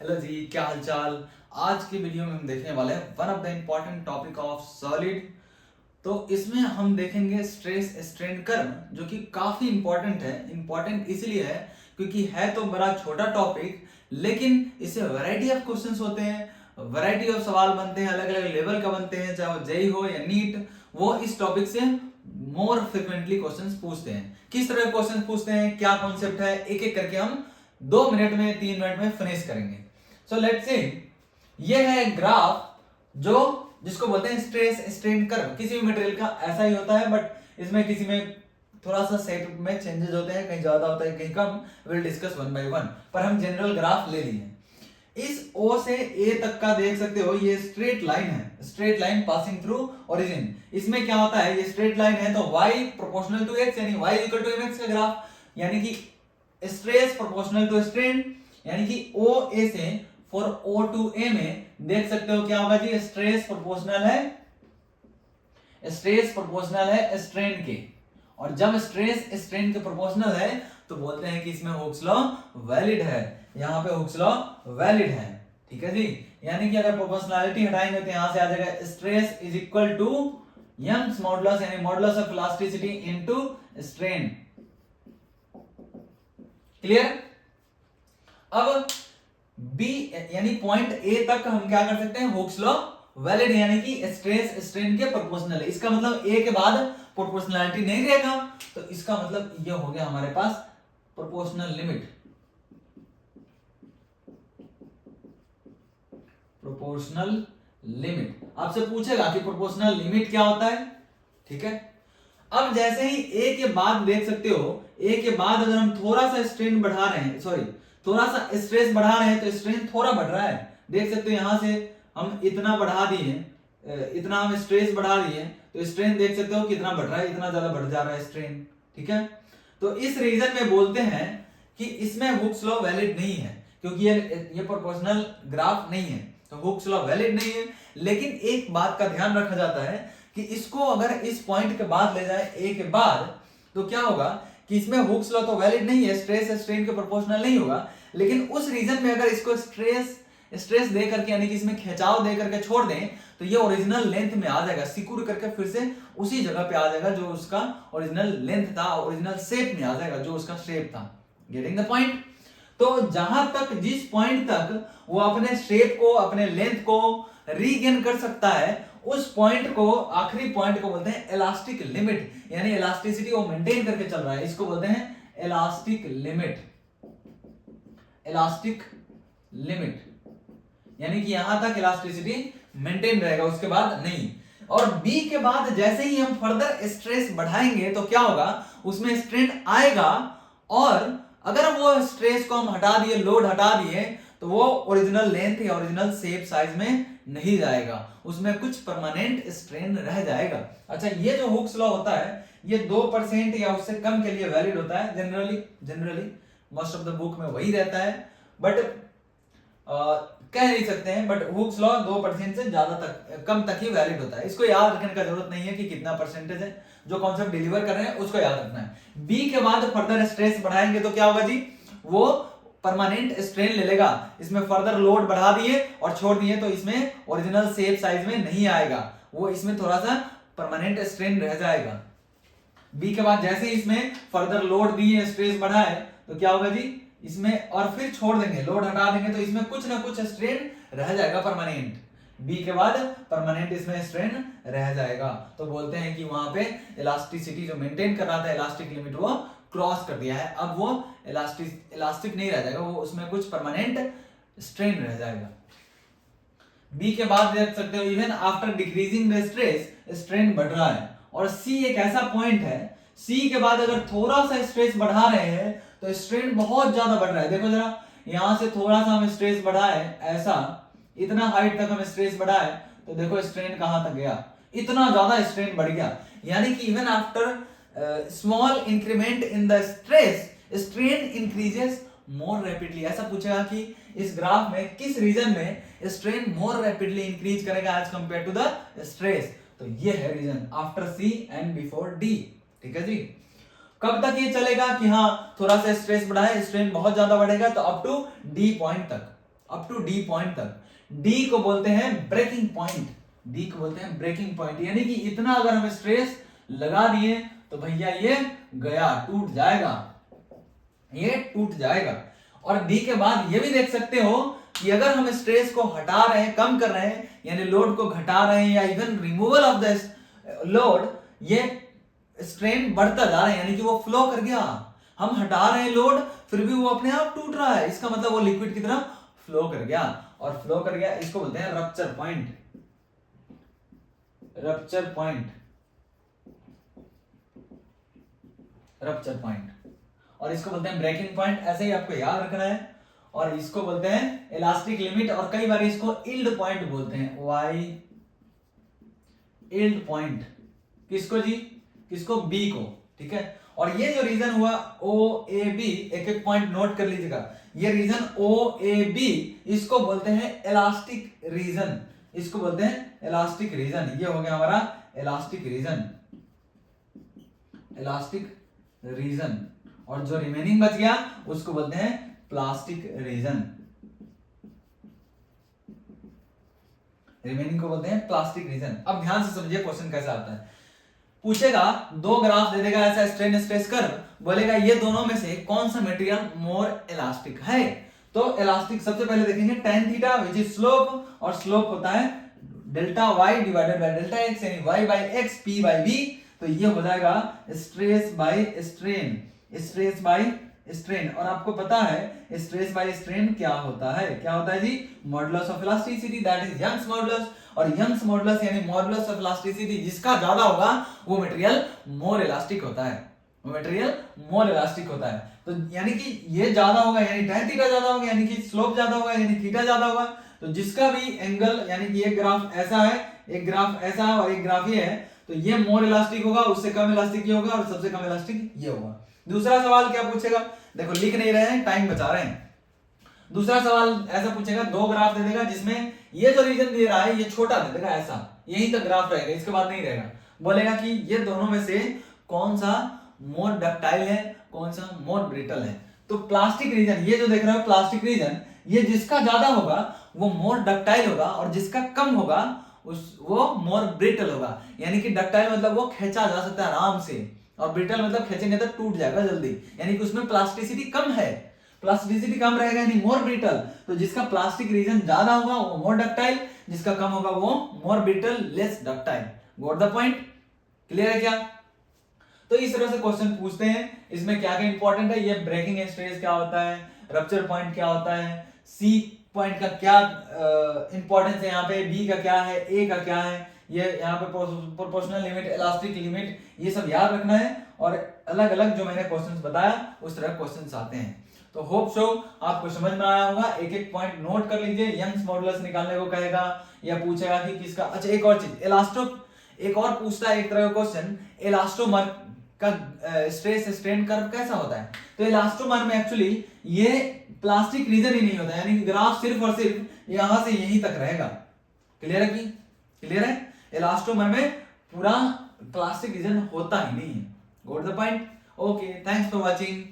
Hello जी, क्या हालचाल। आज की वीडियो में हम देखने वाले हैं one of the important topic of solid. तो इसमें हम देखेंगे स्ट्रेस स्ट्रेन कर्व, जो कि काफी इंपॉर्टेंट है। इंपॉर्टेंट इसलिए है क्योंकि है तो बड़ा छोटा टॉपिक, लेकिन इससे वैरायटी ऑफ क्वेश्चंस होते हैं, वैरायटी ऑफ सवाल बनते हैं, अलग अलग लेवल का बनते हैं, चाहे वो जेई हो या नीट। वो इस टॉपिक से मोर फ्रिक्वेंटली क्वेश्चंस पूछते हैं। किस तरह के क्वेश्चन पूछते हैं, क्या कॉन्सेप्ट है, एक एक करके हम 2 मिनट में 3 मिनट में फिनिश करेंगे। सो लेट्स से ये है ग्राफ जो जिसको बोलते हैं स्ट्रेस स्ट्रेन कर्व। किसी भी मटेरियल का ऐसा ही होता है, बट इसमें किसी में थोड़ा सा सेट में चेंजेस होते हैं, कहीं ज्यादा होता है कहीं कम। Will discuss one by one, पर हम जनरल ग्राफ ले लिए। इस O से A तक का देख सकते हो, ये स्ट्रेट लाइन है, straight line passing through origin. इसमें क्या होता है, ये स्ट्रेट लाइन है तो y प्रोपोर्शनल टू x यानी y इक्वल टू mx का ग्राफ, यानी कि स्ट्रेस प्रोपोर्शनल टू स्ट्रेन, यानी कि OA से फॉर O टू A में देख सकते हो क्या होगा जी, स्ट्रेस प्रोपोर्शनल है स्ट्रेन के। और जब स्ट्रेस स्ट्रेन के प्रोपोर्शनल है तो बोलते हैं कि इसमें हुक्स लॉ वैलिड है। यहां पे हुक्स लॉ वैलिड है, ठीक है जी। यानी कि अगर प्रोपोर्शनैलिटी हटाएंगे तो यहां से आ जाएगा stress is equal to Young's modulus, यानी modulus of elasticity into strain. Clear. अब बी यानी पॉइंट ए तक हम क्या कर सकते हैं, हुक्स लॉ वैलिड, यानी कि स्ट्रेस स्ट्रेन के प्रोपोर्शनल है। इसका मतलब ए के बाद प्रोपोर्शनैलिटी नहीं रहेगा, तो इसका मतलब ये हो गया हमारे पास प्रोपोर्शनल लिमिट। प्रोपोर्शनल लिमिट आपसे पूछेगा कि प्रोपोर्शनल लिमिट क्या होता है, ठीक है। अब जैसे ही ए के बाद देख सकते हो, ए के बाद अगर हम थोड़ा सा स्ट्रेन बढ़ा रहे हैं, सॉरी थोड़ा सा स्ट्रेस बढ़ा रहे हैं तो स्ट्रेन थोड़ा बढ़ रहा है। देख सकते हो यहां से हम इतना बढ़ा दिए, इतना हम स्ट्रेस बढ़ा दिए तो स्ट्रेन देख सकते हो कितना बढ़ रहा है, इतना ज्यादा बढ़ जा रहा है स्ट्रेन, ठीक है। तो इस रीजन में बोलते हैं कि इसमें हुक्स लॉ वैलिड नहीं है, क्योंकि ये प्रोपोर्शनल ग्राफ नहीं है, तो हुक्स लॉ वैलिड नहीं है। लेकिन एक बात का ध्यान रखा जाता है कि इसको अगर इस पॉइंट के बाद ले जाए ए के बाद, तो क्या होगा कि इसमें हुक्स लॉ तो वैलिड नहीं है, स्ट्रेस स्ट्रेन के प्रोपोर्शनल नहीं होगा। लेकिन उस रीजन में अगर इसको स्ट्रेस दे करके, यानी कि इसमें खिंचाव दे करके छोड़ दें, तो ये ओरिजिनल लेंथ में आ जाएगा, सिक्योर करके फिर से उसी जगह पे आ जाएगा जो उसका ओरिजिनल लेंथ था, ओरिजिनल शेप में आ जाएगा जो उसका शेप था। Getting the point. तो जहां तक, जिस पॉइंट तक वो अपने शेप को, अपने लेंथ को रीगेन कर सकता है, उस पॉइंट को, आखिरी पॉइंट को बोलते हैं इलास्टिक लिमिट, यानी इलास्टिसिटी वो मेंटेन करके चल रहा है, इसको बोलते हैं इलास्टिक लिमिट। इलास्टिक लिमिट यानी कि यहां तक इलास्टिसिटी मेंटेन रहेगा, उसके बाद नहीं। और बी के बाद जैसे ही हम फर्दर स्ट्रेस बढ़ाएंगे तो क्या होगा, उसमें स्ट्रेन आएगा, और अगर वो स्ट्रेस को हम हटा दिए, लोड हटा दिए, तो वो ओरिजिनल लेंथ या ओरिजिनल शेप साइज में नहीं जाएगा, उसमें कुछ परमानेंट स्ट्रेन रह जाएगा। अच्छा, ये जो हुक्स लॉ होता है ये 2% या उससे कम के लिए वैलिड होता है generally most of the book में वही रहता है, बट कह नहीं सकते हैं, बट हुक्स लॉ 2% से ज्यादा तक, कम तक ही वैलिड होता है। इसको याद रखने का जरूरत नहीं है कि कितना परसेंटेज है, जो कॉन्सेप्ट डिलीवर कर रहे हैं उसको याद रखना है। बी के बाद फर्दर स्ट्रेस बढ़ाएंगे तो क्या होगा जी, वो परमानेंट स्ट्रेन ले लेगा। इसमें फर्दर लोड बढ़ा दिए और छोड़ दिए तो इसमें ओरिजिनल शेप साइज में नहीं आएगा, वो इसमें थोड़ा सा परमानेंट स्ट्रेन रह जाएगा। बी के बाद जैसे ही इसमें फर्दर लोड दिए, स्ट्रेस बढ़ाए, तो क्या होगा जी, इसमें और फिर छोड़ देंगे, लोड हटा देंगे, तो इसमें कुछ ना कुछ स्ट्रेन रह जाएगा परमानेंट। बी के बाद परमानेंट इसमें स्ट्रेन रह जाएगा, तो बोलते हैं कि वहां पे इलास्टिसिटी जो मेंटेन कर रहा था, इलास्टिक लिमिट, वो क्रॉस कर दिया है। अब वो इलास्टिक नहीं रह जाएगा, वो उसमें कुछ परमानेंट स्ट्रेन रह जाएगा। बी के बाद देख सकते हो, even after decreasing the stress, strain बढ़ रहा है। और सी एक ऐसा पॉइंट है, सी के बाद अगर थोड़ा सा स्ट्रेस बढ़ा रहे हैं तो स्ट्रेन बहुत ज्यादा बढ़ रहा है। देखो जरा, यहां से थोड़ा सा हम स्ट्रेस बढ़ाए, ऐसा इतना हाइट तक हम स्ट्रेस बढ़ाए, तो देखो स्ट्रेन कहां तक गया, इतना ज्यादा स्ट्रेन बढ़ गया। यानी कि even after small increment in the stress, strain increases more rapidly. ऐसा पूछेगा कि इस ग्राफ में किस रीजन में स्ट्रेन मोर रैपिडली इंक्रीज करेगा as compare to the stress, तो ये है region after C and before D, ठीक है जी। कब तक ये चलेगा कि हाँ थोड़ा सा स्ट्रेस बढ़ाए, स्ट्रेन बहुत ज्यादा बढ़ेगा, तो अप टू डी पॉइंट तक। अप टू डी पॉइंट तक। डी को बोलते हैं ब्रेकिंग पॉइंट, डी को बोलते हैं ब्रेकिंग पॉइंट, यानी कि इतना अगर हम स्ट्रेस लगा दिए तो भैया ये गया, टूट जाएगा, ये टूट जाएगा। और डी के बाद ये भी देख सकते हो कि अगर हम स्ट्रेस को हटा रहे हैं, कम कर रहे हैं, यानी लोड को घटा रहे हैं या even removal of the load, ये स्ट्रेन बढ़ता जा रहा है, यानी कि वो फ्लो कर गया। हम हटा रहे हैं लोड, फिर भी वो अपने आप टूट रहा है, इसका मतलब वो लिक्विड की तरह फ्लो कर गया। और फ्लो कर गया, इसको बोलते हैं rupture point, rupture point, rupture point. और इसको बोलते हैं ब्रेकिंग पॉइंट, ऐसे ही आपको याद रखना है। और इसको बोलते हैं इलास्टिक लिमिट, और कई बार इसको यील्ड पॉइंट बोलते हैं, वाई यील्ड पॉइंट। किसको जी? किसको? बी को, ठीक है। और ये जो रीजन हुआ ओ ए बी, एक एक पॉइंट नोट कर लीजिएगा। ये रीजन ओ ए बी, इसको बोलते हैं इलास्टिक रीजन, इसको बोलते हैं इलास्टिक रीजन। ये हो गया हमारा इलास्टिक रीजन, इलास्टिक रीजन। और जो रिमेनिंग बच गया उसको बोलते हैं प्लास्टिक रीजन, रिमेनिंग को बोलते हैं प्लास्टिक रीजन। अब ध्यान से समझिए क्वेश्चन कैसा आता है। पूछेगा, दो ग्राफ दे देगा ऐसा स्ट्रेन स्ट्रेस कर्व, बोलेगा ये दोनों में से कौन सा मटेरियल मोर इलास्टिक है। तो इलास्टिक सबसे पहले देखेंगे tan theta which is slope, और स्लोप होता है delta y divided by delta x, यानी y by x p by v। तो ये हो जाएगा stress by strain, stress by strain. और आपको पता है स्ट्रेस बाय स्ट्रेन क्या होता है? क्या होता है जी? Modulus of elasticity, that is Young's modulus. और यंग्स मॉडुलस यानी मॉडुलस ऑफ इलास्टिसिटी जिसका ज्यादा होगा वो मटेरियल मोर इलास्टिक होता है, वो मटेरियल मोर इलास्टिक होता है। तो यानी कि ये ज्यादा होगा यानी tan थीटा ज्यादा होगा, यानी कि स्लोप ज्यादा होगा यानी थीटा ज्यादा होगा। तो जिसका भी एंगल, यानी कि एक ग्राफ ऐसा है, एक ग्राफ ऐसा है और एक ग्राफ ये है, तो ये मोर इलास्टिक होगा, उससे कम इलास्टिक ये होगा और सबसे कम इलास्टिक ये होगा। दूसरा सवाल क्या पूछेगा? देखो लिख नहीं रहे हैं, टाइम बचा रहे हैं। दूसरा सवाल ऐसा पूछेगा, दो ग्राफ दे देगा जिसमें ये जो रीजन दे रहा है ये छोटा दे देगा, ऐसा यही तक ग्राफ रहेगा, इसके बाद नहीं रहेगा। बोलेगा कि ये दोनों में से कौन सा मोर डक्टाइल है, कौन सा मोर ब्रिटल है। तो प्लास्टिक रीजन, ये जो देख रहे हो प्लास्टिक रीजन, ये जिसका ज्यादा होगा वो मोर डक्टाइल होगा और जिसका कम होगा वो मोर ब्रिटल होगा। यानी कि डक्टाइल मतलब वो खींचा जा सकता है आराम से, और ब्रिटल मतलब खींचेंगे तो टूट जाएगा जल्दी, यानी कि उसमें प्लास्टिसिटी कम है, प्लास्टिसिटी कम रहेगा यानी मोर ब्रिटल। तो जिसका प्लास्टिक रीजन ज्यादा होगा वो मोर डक्टाइल, जिसका कम होगा वो more brittle, less ductile. Got the point? Clear है क्या? तो इस तरह से क्वेश्चन पूछते हैं। इसमें क्या क्या इंपॉर्टेंट है, ये ब्रेकिंग स्ट्रेस क्या होता है, रप्चर पॉइंट क्या होता है, सी पॉइंट का क्या इंपॉर्टेंस है यहाँ पे, बी का क्या है, ए का क्या है, ये यहाँ पे प्रोपोर्शनल लिमिट, इलास्टिक लिमिट, ये सब याद रखना है। और अलग अलग जो मैंने क्वेश्चंस बताया उस तरह क्वेश्चंस आते हैं। तो होप सो आपको समझ में आया होगा। एक एक पॉइंट नोट कर लीजिए। यंग्स मॉडुलस निकालने को कहेगा या पूछेगा कि किसका, अच्छा एक और चीज, इलास्टो, एक और पूछता है एक तरह का क्वेश्चन, इलास्टोमर का स्ट्रेस स्ट्रेन कर्व कैसा होता है। तो इलास्टोमर में एक्चुअली ये प्लास्टिक रीजन ही नहीं होता, यानी कि ग्राफ सिर्फ और सिर्फ यहां से यहीं तक रहेगा। क्लियर है कि? क्लियर है? इलास्टोमर में पूरा प्लास्टिक रीजन होता ही नहीं है। Got the point? Okay, thanks for watching.